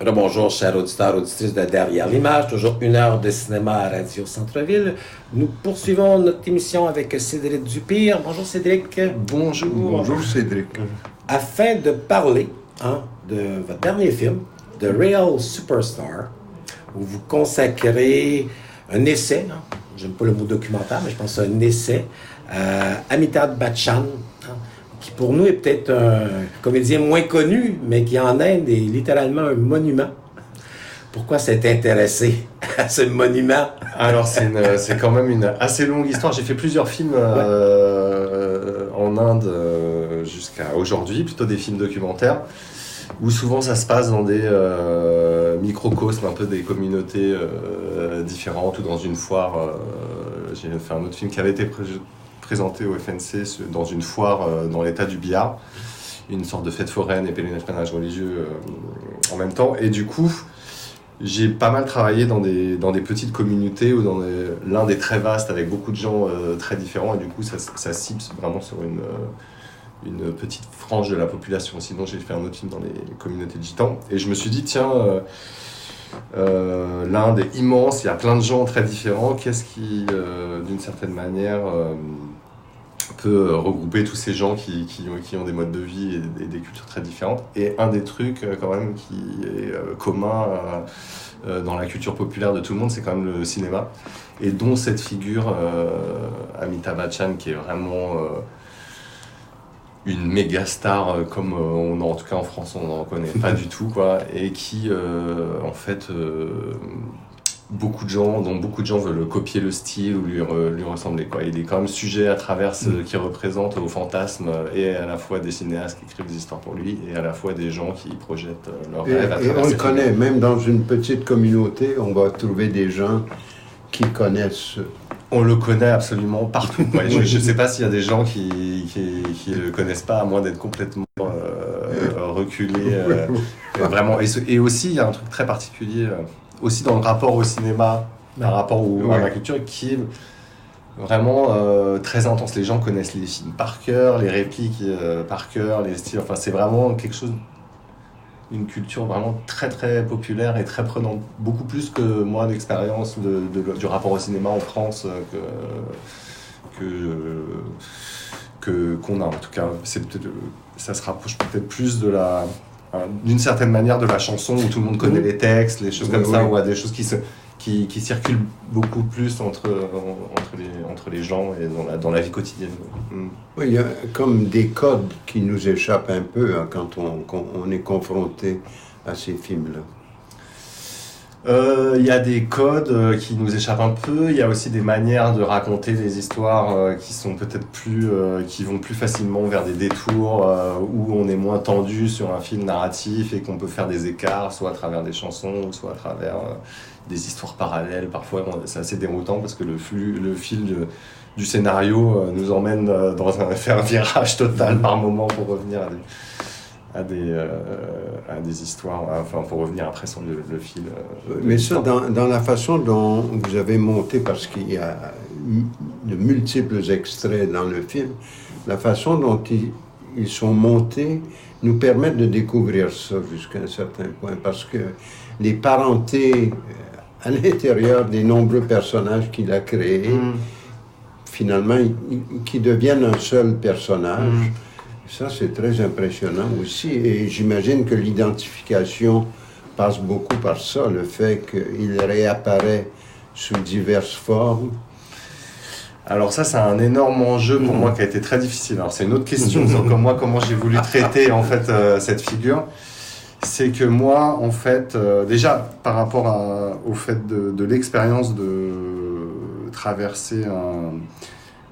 Bonjour, chers auditeurs, auditrices de Derrière l'image, toujours 1 heure de cinéma à Radio Centre-Ville. Nous poursuivons notre émission avec Cédric Dupire. Bonjour Cédric. Bonjour. Bonjour Cédric. Afin de parler de votre dernier film, The Real Superstar, où vous consacrez un essai, j'aime pas le mot documentaire, mais je pense que c'est un essai, Amitabh Bachchan, qui pour nous est peut-être un comédien moins connu, mais qui en Inde est littéralement un monument. Pourquoi s'être intéressé à ce monument? Alors c'est quand même une assez longue histoire. J'ai fait plusieurs films en Inde jusqu'à aujourd'hui, plutôt des films documentaires, où souvent ça se passe dans des microcosmes, un peu des communautés différentes, ou dans une foire. J'ai fait un autre film qui avait été présenté au FNC dans une foire dans l'état du Bihar, une sorte de fête foraine et pèlerinage religieux en même temps. Et du coup, j'ai pas mal travaillé dans des petites communautés ou dans l'un des très vastes avec beaucoup de gens très différents. Et du coup, ça cible vraiment sur une petite frange de la population. Sinon, j'ai fait un autre film dans les communautés de gitans. Et je me suis dit, tiens, l'Inde est immense, il y a plein de gens très différents. Qu'est-ce qui, d'une certaine manière, peut regrouper tous ces gens qui ont des modes de vie et des cultures très différentes. Et un des trucs quand même qui est commun dans la culture populaire de tout le monde, c'est quand même le cinéma. Et dont cette figure, Amitabh Bachchan, qui est vraiment une méga star, comme en tout cas en France on n'en connaît pas du tout, quoi, et qui en fait... beaucoup de gens veulent copier le style ou lui ressembler, quoi. Il est quand même sujet à travers ce qu'il représente au fantasme, et à la fois des cinéastes qui écrivent des histoires pour lui et à la fois des gens qui projettent leurs rêves à travers on le ses connaît, films. même dans une petite communauté, on va trouver des gens qui connaissent. On le connaît absolument partout, quoi. Je ne sais pas s'il y a des gens qui le connaissent pas, à moins d'être complètement reculés. Vraiment. Et aussi, il y a un truc très particulier aussi dans le rapport au cinéma, par rapport à la culture, qui est vraiment très intense. Les gens connaissent les films par cœur, les répliques par cœur, les styles. Enfin, c'est vraiment quelque chose, une culture vraiment très très populaire et très prenante. Beaucoup plus que moi l'expérience du rapport au cinéma en France qu'on a. En tout cas, ça se rapproche peut-être plus d'une certaine manière de la chanson, où tout le monde connaît les textes, les choses comme ça, ou à des choses qui circulent beaucoup plus entre les gens et dans la vie quotidienne. Oui, il y a comme des codes qui nous échappent un peu quand on est confronté à ces films-là. Il y a des codes qui nous échappent un peu. Il y a aussi des manières de raconter des histoires qui sont peut-être qui vont plus facilement vers des détours, où on est moins tendu sur un fil narratif et qu'on peut faire des écarts, soit à travers des chansons, soit à travers des histoires parallèles. Parfois, c'est assez déroutant parce que le fil du scénario nous emmène faire un virage total par moment pour revenir à des histoires, enfin pour revenir après sur le fil. Mais ça, dans la façon dont vous avez monté, parce qu'il y a de multiples extraits dans le film, la façon dont ils sont montés nous permettent de découvrir ça jusqu'à un certain point, parce que les parentés à l'intérieur des nombreux personnages qu'il a créés, finalement, qui deviennent un seul personnage. Ça, c'est très impressionnant aussi. Et j'imagine que l'identification passe beaucoup par ça, le fait qu'il réapparaît sous diverses formes. Alors ça, c'est un énorme enjeu pour moi qui a été très difficile. Alors c'est une autre question sur comment j'ai voulu traiter en fait cette figure. C'est que moi, en fait, déjà par rapport au fait de l'expérience de traverser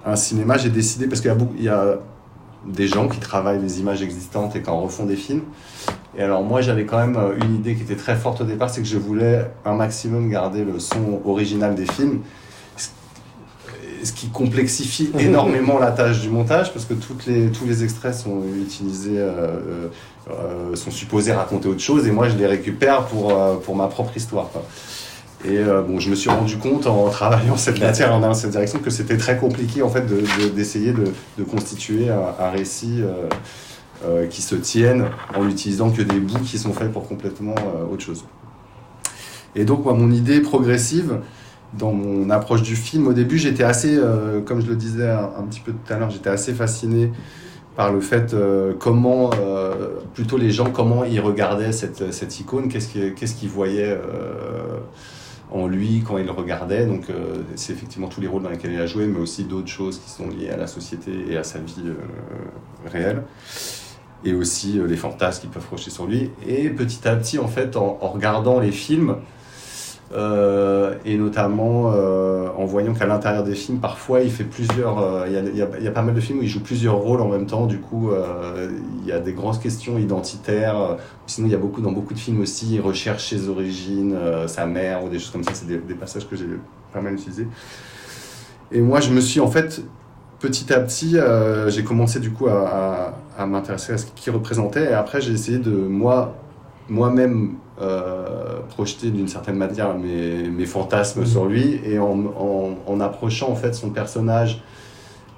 un cinéma, j'ai décidé, parce qu'il y a des gens qui travaillent les images existantes et qui en refont des films. Et alors moi, j'avais quand même une idée qui était très forte au départ, c'est que je voulais un maximum garder le son original des films, ce qui complexifie énormément la tâche du montage, parce que tous les extraits sont utilisés, sont supposés raconter autre chose, et moi je les récupère pour ma propre histoire, quoi. Et je me suis rendu compte en travaillant cette matière dans cette direction que c'était très compliqué en fait d'essayer de constituer un récit qui se tiennent en utilisant que des bouts qui sont faits pour complètement autre chose. Et donc, moi, mon idée progressive, dans mon approche du film, au début, j'étais assez, comme je le disais un petit peu tout à l'heure, j'étais assez fasciné par le fait comment, plutôt les gens, comment ils regardaient cette icône, qu'est-ce qu'ils voyaient en lui quand ils le regardaient. Donc, c'est effectivement tous les rôles dans lesquels il a joué, mais aussi d'autres choses qui sont liées à la société et à sa vie réelle. Et aussi les fantasmes qu'ils peuvent projeter sur lui. Et petit à petit, en fait, en regardant les films, et notamment en voyant qu'à l'intérieur des films, parfois il fait plusieurs. Il y a pas mal de films où il joue plusieurs rôles en même temps. Du coup, il y a des grandes questions identitaires. Sinon, il y a dans beaucoup de films aussi, il recherche ses origines, sa mère ou des choses comme ça. C'est des passages que j'ai pas mal utilisés. Et moi, je me suis en fait petit à petit, j'ai commencé du coup à m'intéresser à ce qu'il représentait. Et après, j'ai essayé de moi-même projeter d'une certaine manière mes fantasmes sur lui, et en approchant en fait son personnage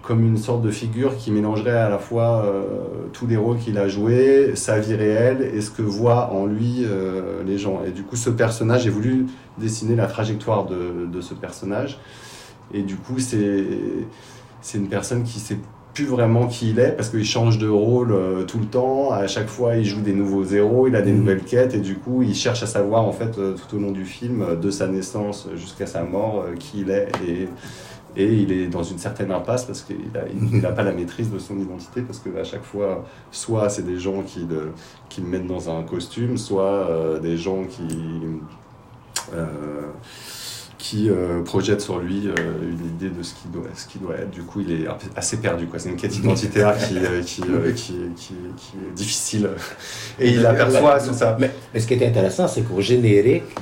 comme une sorte de figure qui mélangerait à la fois tous les rôles qu'il a joués, sa vie réelle et ce que voient en lui les gens. Et du coup, ce personnage, j'ai voulu dessiner la trajectoire de ce personnage. Et du coup, c'est une personne qui sait plus vraiment qui il est, parce qu'il change de rôle tout le temps. À chaque fois, il joue des nouveaux héros, il a des nouvelles quêtes, et du coup, il cherche à savoir, en fait, tout au long du film, de sa naissance jusqu'à sa mort, qui il est. Et il est dans une certaine impasse, parce qu'il n'a pas la maîtrise de son identité, parce qu'à chaque fois, soit c'est des gens qui le mettent dans un costume, soit des gens qui projette sur lui une idée de ce qu'il doit être. Du coup, il est assez perdu, quoi. C'est une quête identitaire qui est difficile. Et il aperçoit tout ça. Mais ce qui est intéressant, c'est qu'au générique,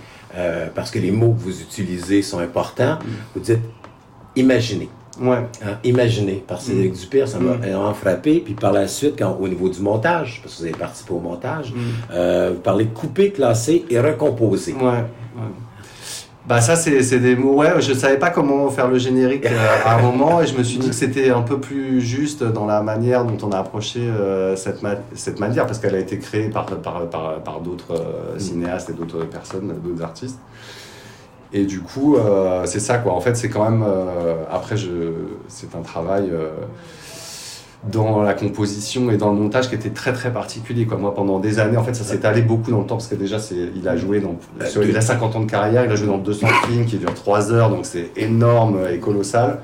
parce que les mots que vous utilisez sont importants, vous dites « imaginez ». Ouais. Hein, imaginez, parce que Éric Dupire, ça m'a énormément frappé. Puis par la suite, au niveau du montage, parce que vous avez participé au montage, vous parlez de couper, classer et recomposer. Ouais. Bah ça c'est des mots, ouais, je savais pas comment faire le générique à un moment, et je me suis dit que c'était un peu plus juste dans la manière dont on a approché cette manière, parce qu'elle a été créée par d'autres cinéastes et d'autres personnes, d'autres artistes. Et du coup, c'est ça, quoi. En fait, c'est quand même après c'est un travail dans la composition et dans le montage qui était très très particulier, quoi. Moi, pendant des années, en fait, ça s'est allé beaucoup dans le temps, parce que déjà il a joué il a 50 ans de carrière, il a joué dans 200 films qui durent 3 heures, donc c'est énorme et colossal.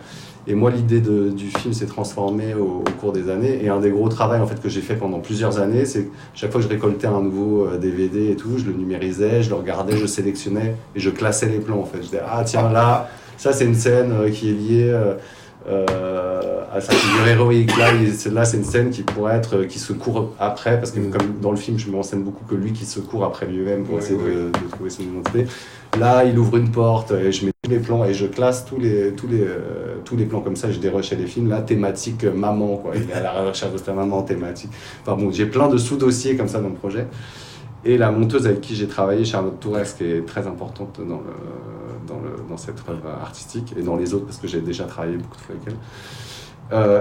Et moi, l'idée du film s'est transformée au cours des années, et un des gros travaux en fait que j'ai fait pendant plusieurs années, c'est que chaque fois que je récoltais un nouveau DVD et tout, je le numérisais, je le regardais, je sélectionnais et je classais les plans, en fait. Je disais, ah tiens, là, ça c'est une scène qui est liée à sa figure héroïque. Là, c'est une scène qui pourrait être qui se court après, parce que comme dans le film, je me renseigne beaucoup que lui qui se court après lui-même pour essayer de trouver son identité. Là, il ouvre une porte et je mets tous les plans et je classe tous les plans comme ça. Je dérushais les films. Là, thématique maman, quoi. Il est à la recherche de sa maman, thématique. Enfin bon, j'ai plein de sous-dossiers comme ça dans le projet. Et la monteuse avec qui j'ai travaillé, Charlotte Tourès, qui est très importante dans cette œuvre artistique, et dans les autres, parce que j'ai déjà travaillé beaucoup de fois avec elle.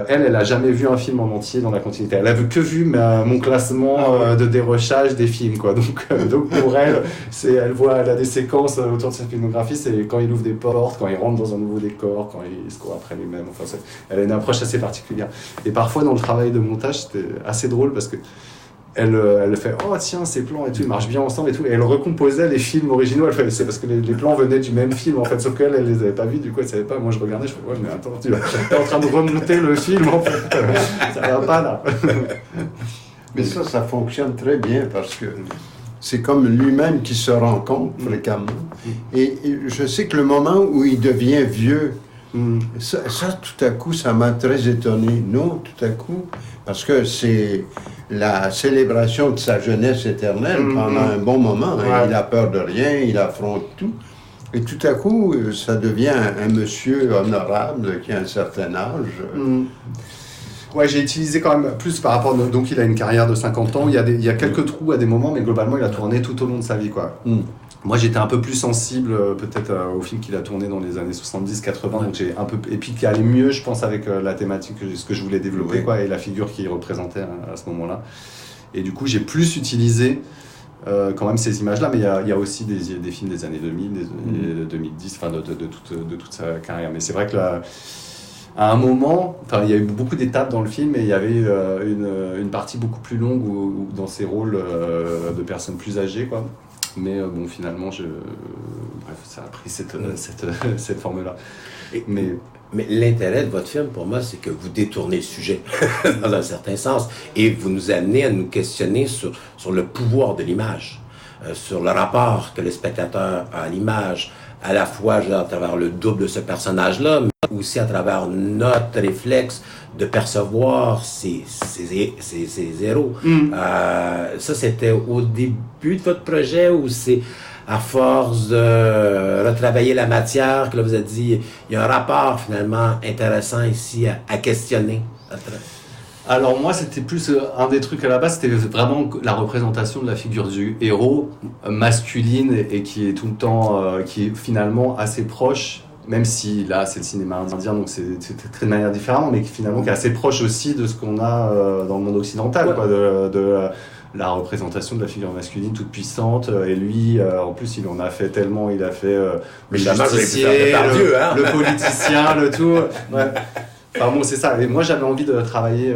Elle a jamais vu un film en entier dans la continuité. Elle a que vu mon classement de dérochage des films, quoi. Donc pour elle, elle a des séquences autour de sa filmographie. C'est quand il ouvre des portes, quand il rentre dans un nouveau décor, quand il se court après lui-même. Enfin, elle a une approche assez particulière. Et parfois dans le travail de montage, c'était assez drôle, parce que elle fait « Oh tiens, ces plans et tout, ils marchent bien ensemble et tout ». Et elle recomposait les films originaux. Elle fait « C'est parce que les plans venaient du même film, en fait. » Sauf qu'elle les avait pas vus, du coup, elle savait pas. Moi, je regardais, je fais « Ouais, mais attends, tu es en train de remonter le film, en fait. Ça va pas, là. » Mais ça fonctionne très bien, parce que c'est comme lui-même qui se rend compte fréquemment. Et je sais que le moment où il devient vieux, ça, tout à coup, ça m'a très étonné. Non, tout à coup, parce que c'est la célébration de sa jeunesse éternelle pendant un bon moment. Hein. Il a peur de rien, il affronte tout. Et tout à coup, ça devient un monsieur honorable qui a un certain âge. Ouais, j'ai utilisé quand même plus par rapport... Donc, il a une carrière de 50 ans. Il y a quelques trous à des moments, mais globalement, il a tourné tout au long de sa vie, quoi. Moi, j'étais un peu plus sensible, peut-être, au film qu'il a tourné dans les années 70-80, donc j'ai un peu, et puis qui allait mieux, je pense, avec la thématique, ce que je voulais développer, quoi, et la figure qu'il représentait à ce moment-là. Et du coup, j'ai plus utilisé quand même ces images-là, mais il y a aussi des films des années 2000, 2010, enfin de toute sa carrière. Mais c'est vrai que à un moment, il y a eu beaucoup d'étapes dans le film, et il y avait une partie beaucoup plus longue où dans ces rôles de personnes plus âgées, quoi. Mais bon, finalement, bref, ça a pris cette forme-là. Mais l'intérêt de votre film, pour moi, c'est que vous détournez le sujet, dans un certain sens, et vous nous amenez à nous questionner sur le pouvoir de l'image, sur le rapport que le spectateur a à l'image, à la fois à travers le double de ce personnage-là, mais aussi à travers notre réflexe de percevoir ces héros. Ça, c'était au début de votre projet, ou c'est à force de retravailler la matière que là vous avez dit, il y a un rapport finalement intéressant ici à questionner? Alors moi, c'était plus un des trucs à la base, c'était vraiment la représentation de la figure du héros masculine, et qui est tout le temps, qui est finalement assez proche, même si là c'est le cinéma indien, donc c'est très de manière différente, mais qui finalement qui est assez proche aussi de ce qu'on a dans le monde occidental, quoi, de la représentation de la figure masculine toute puissante, et lui, en plus, il en a fait tellement, il a fait le justicier, le politicien, le tout. Ouais. Enfin bon, c'est ça. Et moi, j'avais envie de travailler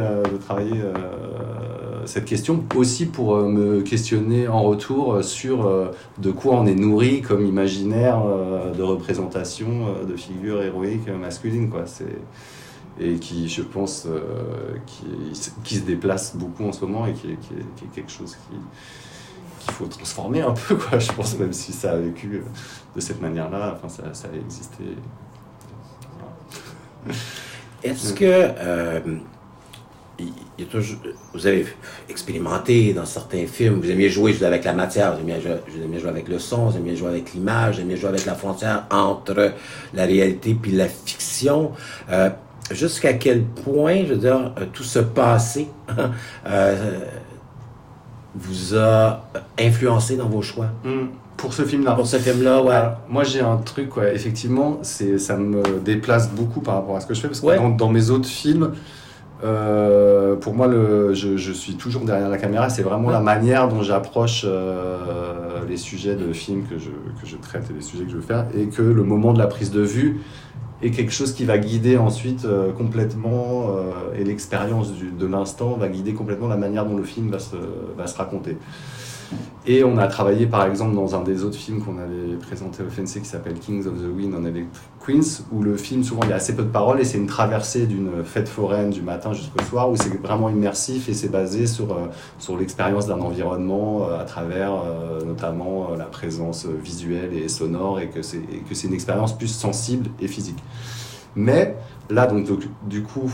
cette question aussi pour me questionner en retour sur de quoi on est nourri comme imaginaire de représentation de figures héroïques masculines, quoi. Et qui, je pense, qui se déplace beaucoup en ce moment, et qui est quelque chose qu'il faut transformer un peu, quoi. Je pense, même si ça a vécu de cette manière-là, enfin, ça a existé. Voilà. Est-ce que vous avez expérimenté dans certains films, vous aimiez jouer avec la matière, vous aimiez jouer avec le son, vous aimiez jouer avec l'image, vous aimiez jouer avec la frontière entre la réalité puis la fiction? Jusqu'à quel point, je veux dire, tout ce passé vous a influencé dans vos choix? Pour ce film-là. Pour ce film-là, ouais. Alors, moi, j'ai un truc, ouais, effectivement, ça me déplace beaucoup par rapport à ce que je fais, parce que dans mes autres films, pour moi, je suis toujours derrière la caméra. C'est vraiment la manière dont j'approche les sujets de films que je traite et les sujets que je veux faire, et que le moment de la prise de vue est quelque chose qui va guider ensuite complètement, et l'expérience de l'instant va guider complètement la manière dont le film va se raconter. Et on a travaillé par exemple dans un des autres films qu'on avait présenté au FNC qui s'appelle Kings of the Wind and Electric Queens, où le film souvent il y a assez peu de paroles, et c'est une traversée d'une fête foraine du matin jusqu'au soir, où c'est vraiment immersif, et c'est basé sur l'expérience d'un environnement à travers notamment la présence visuelle et sonore, et que c'est une expérience plus sensible et physique. Mais là donc du coup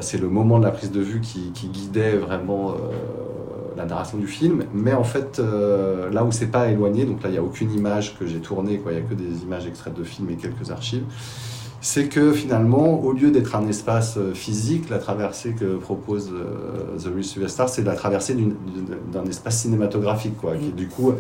c'est le moment de la prise de vue qui guidait vraiment la narration du film, mais en fait là où c'est pas éloigné, donc là il n'y a aucune image que j'ai tournée, quoi, il n'y a que des images extraites de films et quelques archives, c'est que finalement, au lieu d'être un espace physique, la traversée que propose The Real Superstar, c'est la traversée d'un espace cinématographique, quoi, qui du coup,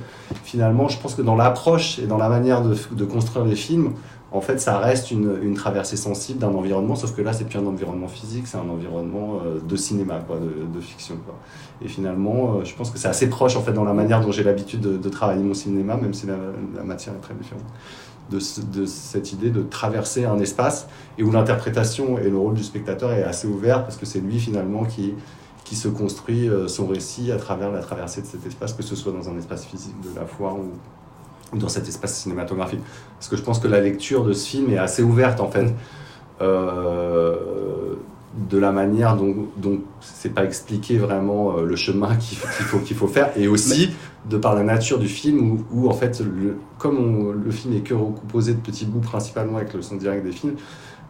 finalement, je pense que dans l'approche et dans la manière de construire les films, en fait, ça reste une traversée sensible d'un environnement, sauf que là, c'est plus un environnement physique, c'est un environnement de cinéma, quoi, de fiction, quoi. Et finalement, je pense que c'est assez proche, en fait, dans la manière dont j'ai l'habitude de travailler mon cinéma, même si la matière est très différente, de cette idée de traverser un espace, et où l'interprétation et le rôle du spectateur est assez ouvert, parce que c'est lui, finalement, qui se construit son récit à travers la traversée de cet espace, que ce soit dans un espace physique de la foire ou dans cet espace cinématographique. Parce que je pense que la lecture de ce film est assez ouverte, en fait, de la manière dont c'est pas expliqué vraiment le chemin qu'il faut faire, et aussi de par la nature du film où en fait, comme le film est que recomposé de petits bouts principalement avec le son direct des films,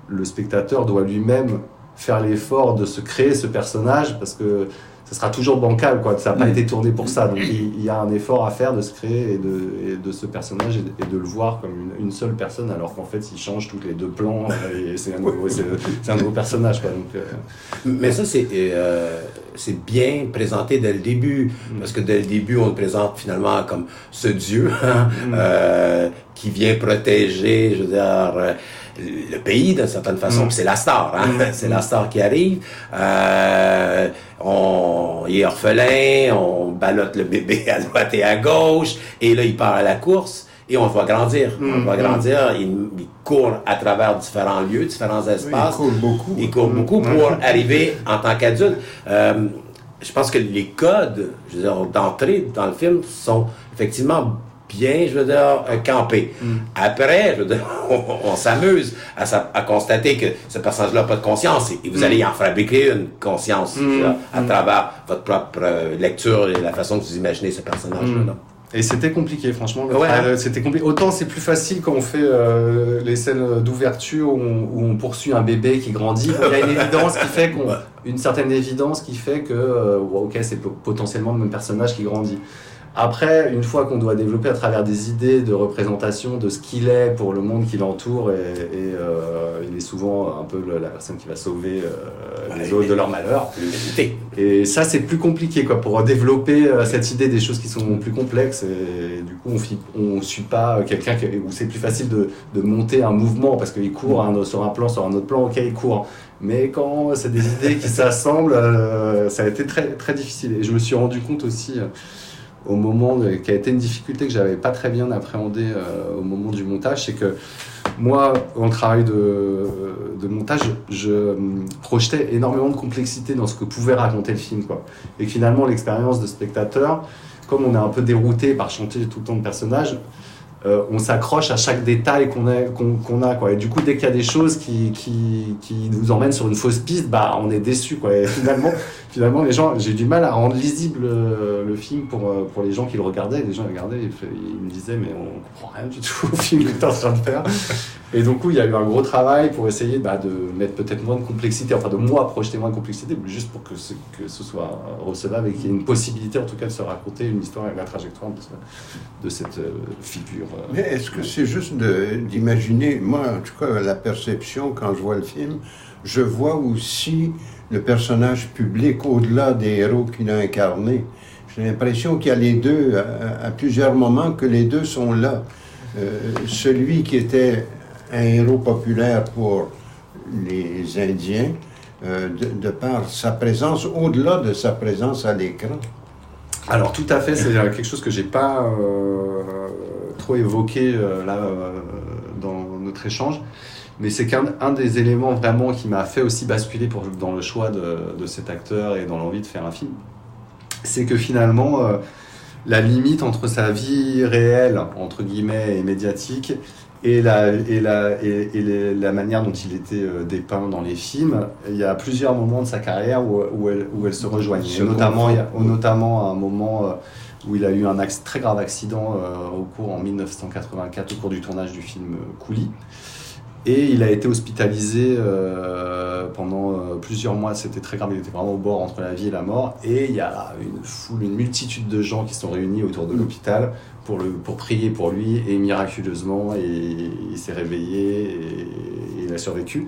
le spectateur doit lui-même faire l'effort de se créer ce personnage, parce que ça sera toujours bancal, quoi. Ça n'a pas été tourné pour ça. Donc il y a un effort à faire de se créer et de ce personnage et de le voir comme une seule personne, alors qu'en fait il change tous les 2 plans et c'est un nouveau personnage, quoi. Donc, Mais ça, c'est bien présenté dès le début, parce que dès le début, on le présente finalement comme ce Dieu qui vient protéger, je veux dire, le pays d'une certaine façon. Puis c'est la star, c'est la star qui arrive. Il est orphelin, on ballotte le bébé à droite et à gauche, et là il part à la course. Et on le voit grandir. On le voit grandir. Il court à travers différents lieux, différents espaces. Oui, il court beaucoup. Il court beaucoup pour arriver en tant qu'adulte. Je pense que les codes, je veux dire, d'entrée dans le film sont effectivement bien, je veux dire, campés. Après, je veux dire, on s'amuse à constater que ce personnage-là n'a pas de conscience et vous allez en fabriquer une conscience je veux dire, à travers votre propre lecture et la façon que vous imaginez ce personnage-là. Et c'était compliqué, franchement. C'était compliqué. Autant c'est plus facile quand on fait les scènes d'ouverture où on poursuit un bébé qui grandit. Il y a une évidence qui fait une certaine évidence qui fait que ok, c'est potentiellement le même personnage qui grandit. Après, une fois qu'on doit développer à travers des idées de représentation de ce qu'il est pour le monde qui l'entoure, et il est souvent un peu la personne qui va sauver les autres de leur malheur. Et ça, c'est plus compliqué, quoi, pour développer cette idée des choses qui sont plus complexes. Et du coup, on suit pas quelqu'un où c'est plus facile de monter un mouvement parce qu'il court sur un plan, sur un autre plan, ok, il court. Mais quand c'est des idées qui s'assemblent, ça a été très, très difficile. Et je me suis rendu compte aussi au moment qui a été une difficulté que j'avais pas très bien appréhendé au moment du montage, c'est que moi, dans le travail de montage, je projetais énormément de complexité dans ce que pouvait raconter le film, quoi. Et finalement, l'expérience de spectateur, comme on est un peu dérouté par chanter tout le temps de personnages, on s'accroche à chaque détail qu'on a, quoi. Et du coup, dès qu'il y a des choses qui nous emmènent sur une fausse piste, bah, on est déçu, quoi. Et finalement, les gens, j'ai du mal à rendre lisible le film pour les gens qui le regardaient. Les gens le regardaient, ils me disaient, mais on comprend rien du tout au film que tu es en train de faire. Et donc, il y a eu un gros travail pour essayer de mettre peut-être moins de complexité, enfin de moi projeter moins de complexité, juste pour que ce soit recevable et qu'il y ait une possibilité, en tout cas, de se raconter une histoire et la trajectoire de cette figure. Mais est-ce que c'est juste d'imaginer, moi en tout cas la perception quand je vois le film, je vois aussi le personnage public au-delà des héros qu'il a incarnés. J'ai l'impression qu'il y a les deux, à plusieurs moments, que les deux sont là. Celui qui était un héros populaire pour les Indiens, de par sa présence, au-delà de sa présence à l'écran. Alors tout à fait, c'est quelque chose que j'ai pas trop évoqué dans notre échange, mais c'est qu'un des éléments vraiment qui m'a fait aussi basculer dans le choix de cet acteur et dans l'envie de faire un film, c'est que finalement la limite entre sa vie réelle entre guillemets et médiatique et la manière dont il était dépeint dans les films, il y a plusieurs moments de sa carrière où elles se rejoignent. Notamment à un moment où il a eu un très grave accident en 1984 au cours du tournage du film Coolie. Et il a été hospitalisé pendant plusieurs mois, c'était très grave, il était vraiment au bord entre la vie et la mort. Et il y a une multitude de gens qui sont réunis autour de l'hôpital pour prier pour lui, et miraculeusement, il s'est réveillé et il a survécu.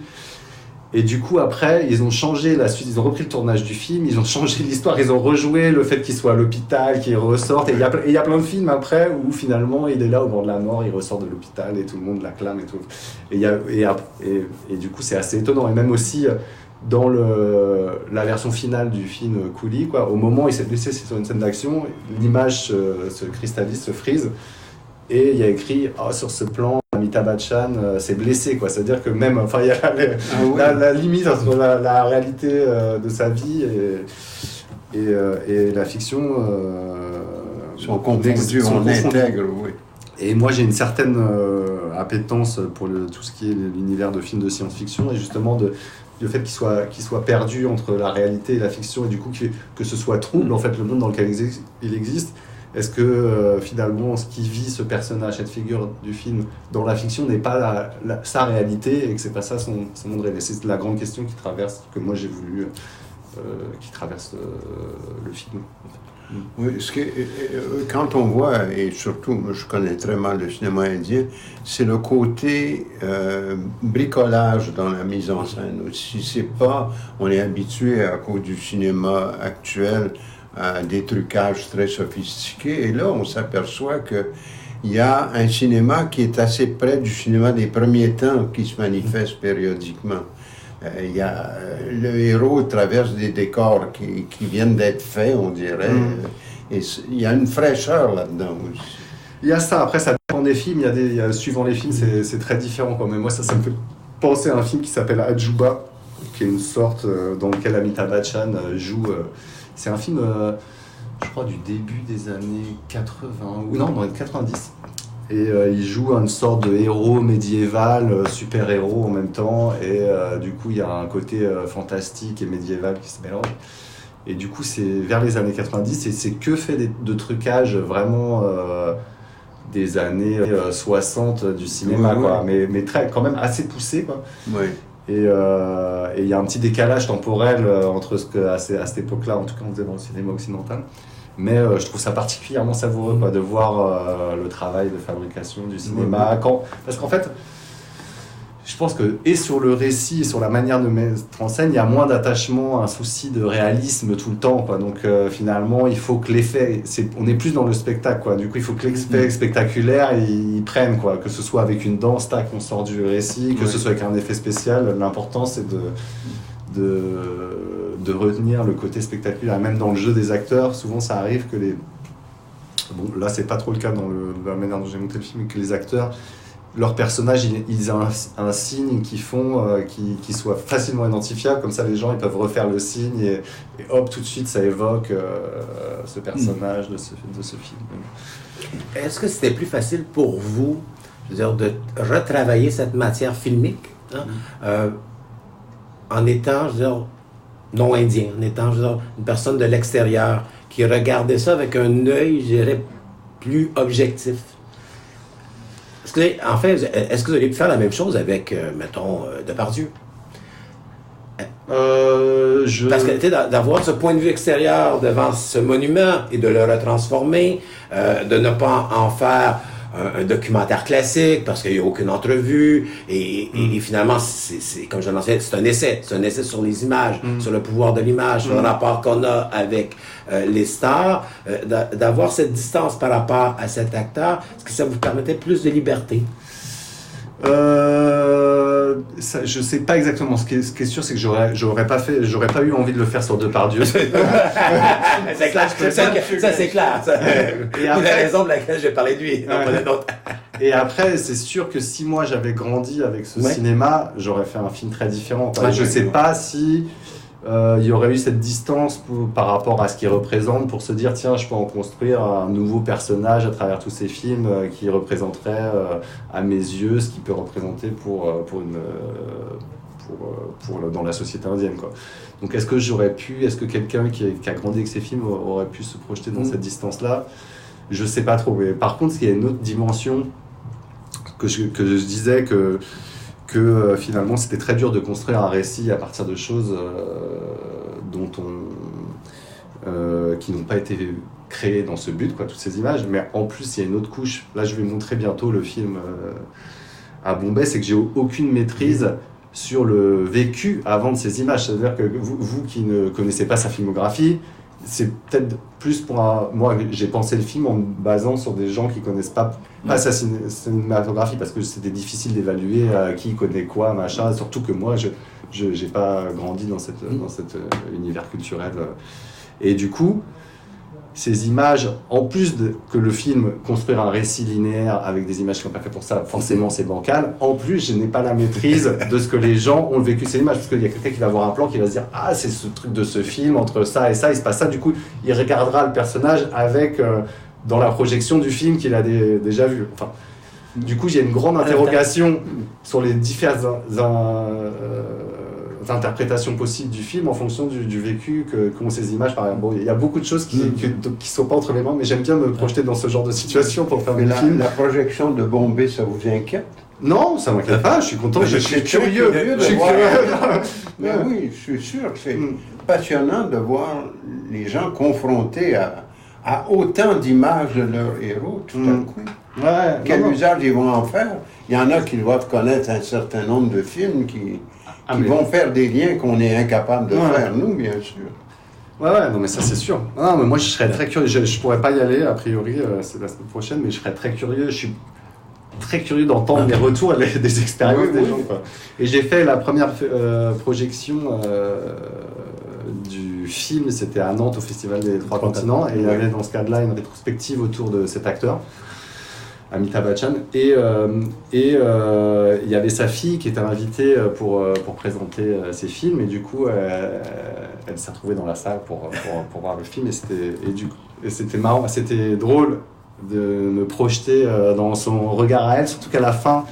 Et du coup, après, ils ont changé la suite, ils ont repris le tournage du film, ils ont changé l'histoire, ils ont rejoué le fait qu'il soit à l'hôpital, qu'il ressorte. Et il y a plein de films après où finalement il est là au bord de la mort, il ressort de l'hôpital et tout le monde l'acclame et tout. Et du coup, c'est assez étonnant. Et même aussi dans la version finale du film Coolie, quoi, au moment où il s'est blessé sur une scène d'action, l'image se cristallise, se frise. Et il y a écrit sur ce plan, Amitabh Bachchan s'est blessé, quoi. C'est-à-dire que même, enfin, il y a la limite entre la réalité de sa vie et la fiction. Sont confondus, on intègre, oui. Et moi, j'ai une certaine appétence pour tout ce qui est l'univers de films de science-fiction, et justement le fait qu'il soit perdu entre la réalité et la fiction, et du coup que ce soit trouble, en fait, le monde dans lequel il existe. Est-ce que finalement ce qui vit ce personnage, cette figure du film dans la fiction n'est pas sa réalité, et que c'est pas ça son monde réel? C'est la grande question que moi j'ai voulu qui traverse le film. Oui, quand on voit, et surtout, moi, je connais très mal le cinéma indien, c'est le côté bricolage dans la mise en scène aussi. C'est pas, on est habitué à cause du cinéma actuel à des trucages très sophistiqués, et là, on s'aperçoit que il y a un cinéma qui est assez près du cinéma des premiers temps qui se manifeste périodiquement. Le héros traverse des décors qui viennent d'être faits, on dirait. Et il y a une fraîcheur là-dedans aussi. Il y a ça, après ça dépend des films, suivant les films c'est très différent. Mais moi ça me fait penser à un film qui s'appelle Ajuba, qui est une sorte dans lequel Amitabh Bachchan joue. C'est un film, je crois, du début des années 80, ou non, dans les 90. Et il joue une sorte de héros médiéval, super-héros en même temps, et du coup il y a un côté fantastique et médiéval qui se mélange. Et du coup c'est vers les années 90, et c'est que fait de trucages vraiment des années 60 du cinéma, quoi. Mais très, quand même assez poussé, quoi. Oui. Et il y a un petit décalage temporel entre ce que à cette époque-là, en tout cas on faisait dans le cinéma occidental. Mais je trouve ça particulièrement savoureux, quoi, de voir le travail de fabrication du cinéma. Parce qu'en fait, je pense que, et sur le récit, et sur la manière de mettre en scène, il y a moins d'attachement, un souci de réalisme tout le temps, quoi. Donc finalement, il faut que l'effet, on est plus dans le spectacle, quoi. Du coup, il faut que l'effet spectaculaire, ils prennent, quoi. Que ce soit avec une danse, tac, on sort du récit, que ce soit avec un effet spécial. L'important, c'est de retenir le côté spectaculaire. Même dans le jeu des acteurs, souvent ça arrive que bon, là c'est pas trop le cas dans la manière dont j'ai monté le film, que les acteurs, leurs personnages, ils ont un signe qu'ils font qui soit facilement identifiable, comme ça les gens ils peuvent refaire le signe et hop, tout de suite ça évoque ce personnage de ce film. Est-ce que c'était plus facile pour vous, je veux dire, de retravailler cette matière filmique, en étant, je veux dire, non indien, en étant, je veux dire, une personne de l'extérieur qui regardait ça avec un œil, je dirais, plus objectif? Est-ce que vous auriez pu faire la même chose avec, mettons, Depardieu? Parce que, tu sais, d'avoir ce point de vue extérieur devant ce monument et de le retransformer, de ne pas en faire un documentaire classique parce qu'il n'y a aucune entrevue et finalement c'est comme je l'ai mentionné, c'est un essai sur les images, sur le pouvoir de l'image, sur le rapport qu'on a avec les stars, d'avoir cette distance par rapport à cet acteur, est-ce que ça vous permettait plus de liberté? Je sais pas exactement. Ce qui est sûr, c'est que j'aurais pas eu envie de le faire sur Depardieu. C'est clair, ça c'est clair. Et après, la raison de laquelle j'ai parlé de lui, non pas de l'autre. Et après, c'est sûr que si moi j'avais grandi avec ce cinéma, j'aurais fait un film très différent. Je sais pas si il y aurait eu cette distance par rapport à ce qu'il représente pour se dire tiens, je peux en construire un nouveau personnage à travers tous ces films qui représenterait à mes yeux ce qu'il peut représenter dans la société indienne, quoi. Donc est-ce que quelqu'un qui a grandi avec ces films aurait pu se projeter dans cette distance-là? Je sais pas trop. Mais par contre, il y a une autre dimension que je disais que finalement c'était très dur de construire un récit à partir de choses qui n'ont pas été créées dans ce but, quoi, toutes ces images. Mais en plus il y a une autre couche. Là je vais montrer bientôt le film à Bombay, c'est que j'ai aucune maîtrise sur le vécu avant de ces images. C'est-à-dire que vous qui ne connaissez pas sa filmographie, c'est peut-être plus moi j'ai pensé le film en me basant sur des gens qui connaissent pas sa cinématographie, parce que c'était difficile d'évaluer qui connaît quoi, machin, surtout que moi j'ai pas grandi dans cet univers culturel, et du coup ces images, en plus que le film construire un récit linéaire avec des images qui sont pas faites pour ça, forcément c'est bancal. En plus, je n'ai pas la maîtrise de ce que les gens ont vécu ces images, parce qu'il y a quelqu'un qui va voir un plan qui va se dire ah, c'est ce truc de ce film, entre ça et ça il se passe ça. Du coup il regardera le personnage avec dans la projection du film qu'il a déjà vu. Enfin, du coup j'ai une grande interrogation sur les différentes interprétations possibles du film en fonction du vécu qu'ont ces images. Par exemple, bon, il y a beaucoup de choses qui sont pas entre mes mains, mais j'aime bien me projeter dans ce genre de situation pour faire des films. La projection de Bombay, ça vous inquiète? Non, ça m'inquiète pas, je suis content, je suis curieux. de Je suis voir. curieux. Mais oui, je suis sûr que c'est passionnant de voir les gens confrontés à autant d'images de leurs héros tout à coup. Ouais, Quel non. usage ils vont en faire? Il y en a qui doivent connaître un certain nombre de films qui mais- vont faire des liens qu'on est incapable de Ouais. faire, nous, bien sûr. Ouais, non, mais ça c'est sûr. Non, mais moi je serais très curieux. Je pourrais pas y aller, a priori, c'est la semaine prochaine, mais je serais très curieux. Je suis très curieux d'entendre les retours des expériences Oui, des oui. gens, quoi. Et j'ai fait la première projection du film, c'était à Nantes au Festival des Trois Continents, et il y avait dans ce cadre-là une rétrospective autour de cet acteur. Amitabh Bachchan, et il y avait sa fille qui était invitée pour présenter ses films, et du coup elle s'est retrouvée dans la salle pour voir le film, et c'était marrant, c'était drôle de me projeter dans son regard à elle, surtout qu'à la fin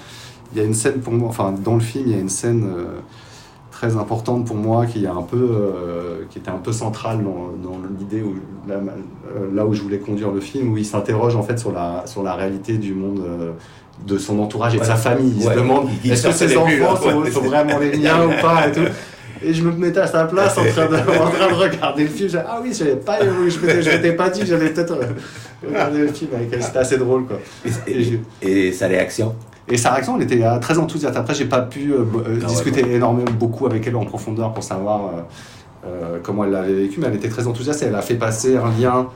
il y a une scène pour moi, enfin dans le film il y a une scène très importante pour moi qui était un peu centrale dans l'idée où là où je voulais conduire le film, où il s'interroge en fait sur la réalité du monde de son entourage et de sa famille. Il se demande est-ce que ses enfants sont vraiment les miens ou pas et tout. Et je me mettais à sa place en train de regarder le film. Ah oui, je m'étais pas dit que j'allais peut-être regarder le film avec elle. C'était assez drôle, quoi. Et sa réaction? Et sa réaction, elle était très enthousiaste. Après, j'ai pas pu discuter énormément, beaucoup avec elle en profondeur pour savoir comment elle l'avait vécu, mais elle était très enthousiaste et elle a fait passer un lien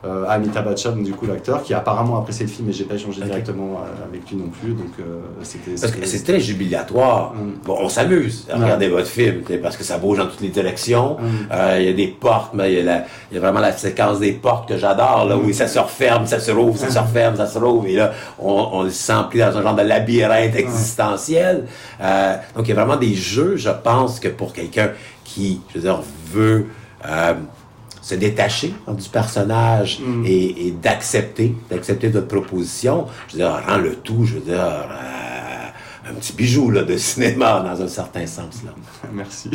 à Amitabh Bachchan, du coup l'acteur, qui a apparemment apprécié le film, et j'ai pas échangé directement avec lui non plus, donc Parce que c'est très jubilatoire. Bon, on s'amuse à regarder votre film, parce que ça bouge dans toutes les directions. Il y a des portes, mais il y a vraiment la séquence des portes que j'adore, là, où ça se referme, ça se rouvre, ça se referme, ça se rouvre, et là, on le sent pris dans un genre de labyrinthe existentiel. Donc, il y a vraiment des jeux, je pense, que pour quelqu'un qui, je veux dire, veut se détacher du personnage et d'accepter votre proposition, je veux dire, rend le tout, je veux dire, un petit bijou là, de cinéma dans un certain sens. Là. Merci.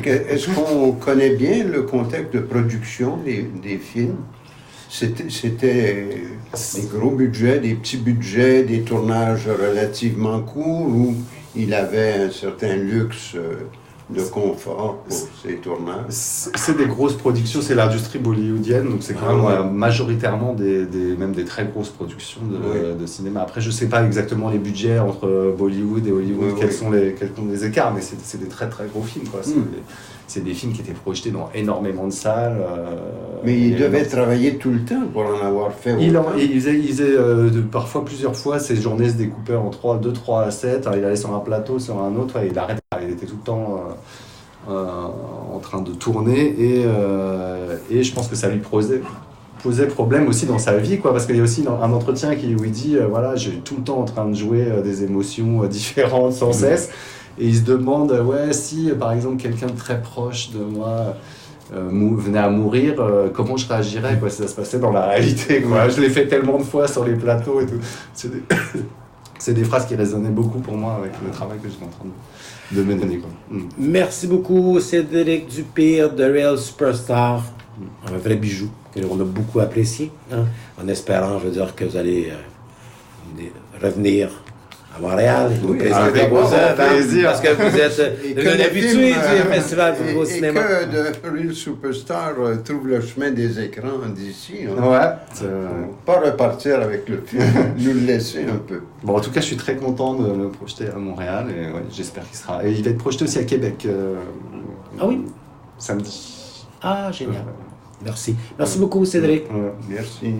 Est-ce qu'on connaît bien le contexte de production des films? C'était des gros budgets, des petits budgets, des tournages relativement courts, où il avait un certain luxe de confort pour ces tournages. C'est des grosses productions, c'est l'industrie bollywoodienne, donc c'est quand même majoritairement même des très grosses productions de cinéma. Après, je sais pas exactement les budgets entre Bollywood et Hollywood, quels sont les écarts, mais c'est des très très gros films, quoi. C'est des films qui étaient projetés dans énormément de salles. Mais il devait travailler tout le temps pour en avoir fait autant. Il faisait parfois plusieurs fois, ses journées se découpaient en 2, 3 à 7. Alors, il allait sur un plateau, sur un autre, il arrêtait. Il était tout le temps en train de tourner, et je pense que ça lui posait problème aussi dans sa vie, quoi, parce qu'il y a aussi un entretien où il dit voilà, j'ai tout le temps en train de jouer des émotions différentes sans cesse. Et il se demande, si par exemple quelqu'un de très proche de moi venait à mourir, comment je réagirais, quoi, si ça se passait dans la réalité, quoi. Je l'ai fait tellement de fois sur les plateaux et tout. C'est des phrases qui résonnaient beaucoup pour moi avec le travail que j'étais en train de mener, quoi. Merci beaucoup, Cédric Dupire de Real Superstar. Un vrai bijou qu'on a beaucoup apprécié, en espérant, je veux dire, que vous allez revenir à Montréal. Avec grand plaisir. Parce que vous êtes un habitué du Festival du cinéma. Et que de Real Superstar trouve le chemin des écrans d'ici. Pas repartir avec le film, nous le laisser un peu. Bon, en tout cas, je suis très content de le projeter à Montréal, et j'espère qu'il sera. Et il va être projeté aussi à Québec. Samedi. Samedi. Génial. Merci. Merci beaucoup, Cédric. Merci.